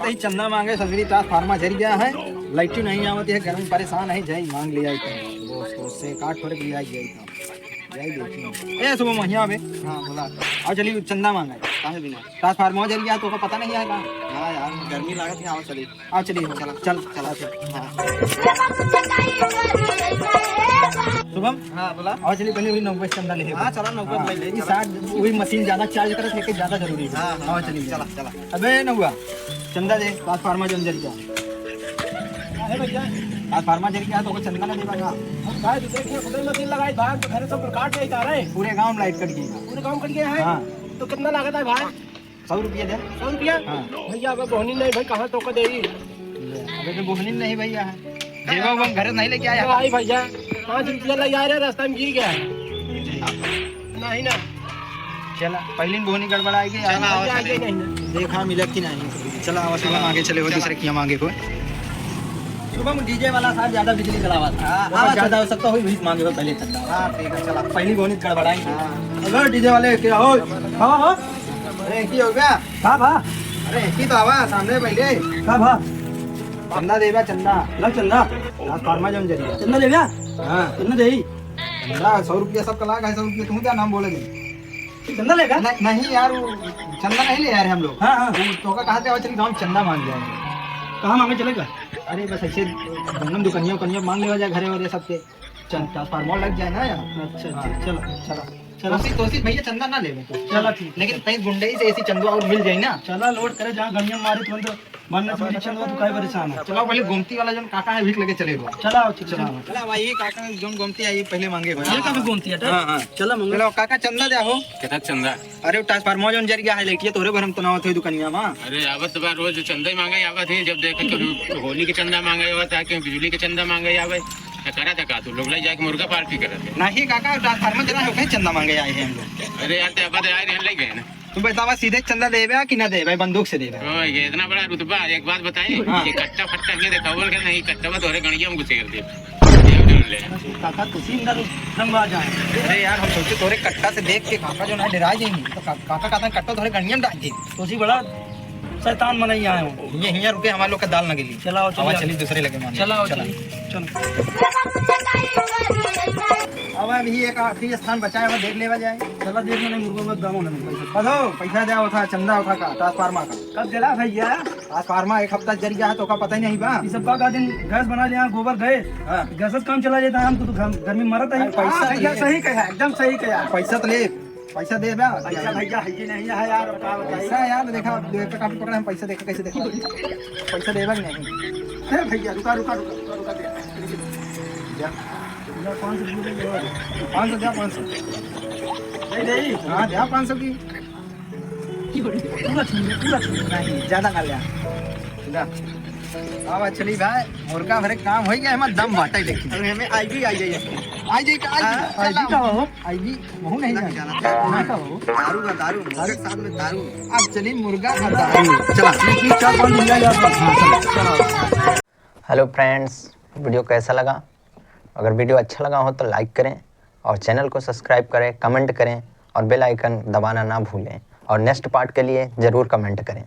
ही चंदा मांगे ससुरी ट्रांसफार्मा झर गया है, लाइट नहीं आवती है, घर में परेशान है, जाई मांग लिया उससे काट थोड़े लिया जाई देखिए ए सुबह महिया में। हाँ बोला और चलिए चंदा मांगा काहे बिना ट्रांसफार्मा झर गया तो को पता नहीं है का। हाँ यार गर्मी लागत है, आओ चलिए चल चला शुभम। हाँ बोला और चलिए पहले वही 90 चंदा ले। हाँ चला 90 पहले ये 60 वही मशीन ज्यादा चार्ज करे लेके ज्यादा जरूरी है। हाँ चलिए चला चला। अबे नहुआ चंदा दे ट्रांसफार्मा जो अंदर क्या है भैया, ट्रांसफार्मा जल गया तो चंदा ना दे पाएगा। भाई देखिए खुद मशीन लगाई भाई तो घर सब काट गई तारे, पूरे गांव में लाइट कट गई, पूरे गांव कट गया है। हाँ तो कितना लागत है भाई? 100 रुपया दे। 100 रुपया? हाँ भैया अब बोहनी नहीं भाई, कहाँ तो देगी? अबे तो बोहनी नहीं भैया है, जेवा हम घर नहीं लेके आया भाई भैया। 5 रुपया ले जा रहे रास्ते में गिर गया नहीं ना। चला पहली बोहनी गड़बड़ाएगी, देखा मिला कि नहीं। चला आवाज आगे चले हो दूसरे की मांगे को सुबह डीजे वाला साहब ज्यादा बिजली चलावा था, ज्यादा हो सकता हो वही मांगे पहले चंदा। हां ठीक है चला पहली बोनी गड़बड़ाएंगे। अगर डीजे वाले क्या हो? हां हां अरे की हो गया? हां हां अरे की तो आवा सामने पहले। हां हां चंदा देबा चंदा ला चंदा ट्रांसफार्मा जम जरिया चंदा ले गया। हां चंदा देई चंदा 100 रुपया सब कला का 100 रुपया। तुम क्या नाम बोलोगे? चंदा लेगा? नहीं यार चंदा नहीं ले यार हम लोग। हां हां तो का कहा थे चल गांव चंदा मांग जाए। कहाँ मांगे चलेगा? अरे बस ऐसे गंगम दुकानियों मांग ले जाए घरे वाले सबके ट्रांसफार्मर लग जाए ना यार। अच्छा चलो चलो तोसी भैया चंदा ना ले चलो ठीक, लेकिन कहीं गुंडे से ऐसी चंदा और मिल जाए ना। चला लोड करे जहाँ गनिया मारे तुरंत मारने से चंदा तो काय परेशान है। चलो पहले गोमती वाला जो काका है भीख लेके चलेगा। चला चला भाई काका जो गोमती आई पहले मांगे ये का भी गोमती है। हां चलो मंगल काका चंदा दे हो कितना चंदा? अरे ट्रांसफार्मर जो जर गया है लेटिए तोरे भरम तो ना होते दुकानिया में। अरे आवत बार रोज चंदा ही मांगे आवत है, जब देखे तो होली के चंदा मांगे आवत है कि बिजली के चंदा मांगे आवे करा था का तू लोग ले जाके मुर्गा पार्टी करते नहीं काका ट्रांसफार्मर जरा हो कहीं चंदा मांगे आए हैं हम लोग। अरे यार ते बाद आए रहने ले गए ना। तुम बतावा सीधे चंदा देबे कि ना देबे? बंदूक से देबे? ओए ये इतना बड़ा रुतबा। एक बात बताइए ये कट्टा फट्टा के देखावल के नहीं कट्टा में तोरे गणिया में घुसेर दे काका तुसी अंदर रंगवा जाए। अरे यार हम सोचे तोरे कट्टा से देख के काका जो ना डरा जाएंगे तो काका कहता कट्टा तोरे गणिया में डाल दे। तुसी बड़ा शैतान मनई आए हो। ये हिया रुके हमारे लोग का दाल ना गिली। चलाओ चली दूसरे लगे मान चलाओ चलो अब अभी एक आखिरी स्थान बचाया हुआ देख लेवा जाए। चला देखने नहीं मुर्गों में दामों नहीं पैसा दिया था चंदा उठा का ट्रांसफार्मा का कब दिला भैया? ट्रांसफार्मा एक हफ्ता जर गया है तो का पता ही नहीं बा। ये सब का दिन गैस बना लिया गोबर गए गैस काम चला जाता है। हम तो गर्मी मरत है। पैसा सही कहा एकदम सही कहा। पैसा तो ले पैसा दे पैसा भैया है नहीं है यार पैसा यार देखा काफी पकड़े हम पैसा देखा कैसे देखा पैसा देगा नहीं भैया रुका रुका रुका रुका दे 500 दे 500 नहीं हाँ दे 500 की पूरा नहीं ज्यादा कर लिया। अब चली भाई मुर्गा भरे काम हो गया हमारा दम बाटा ही देखी हमें आई भी वो नहीं जाना दारू का दारू हमारे साथ में दारू। अब चली मुर्गा का दारू चला। हेलो फ्रेंड्स, वीडियो कैसा लगा? अगर वीडियो अच्छा लगा हो तो लाइक करें और चैनल को सब्सक्राइब करें, कमेंट करें और बेल आइकन दबाना ना भूलें और नेक्स्ट पार्ट के लिए ज़रूर कमेंट करें।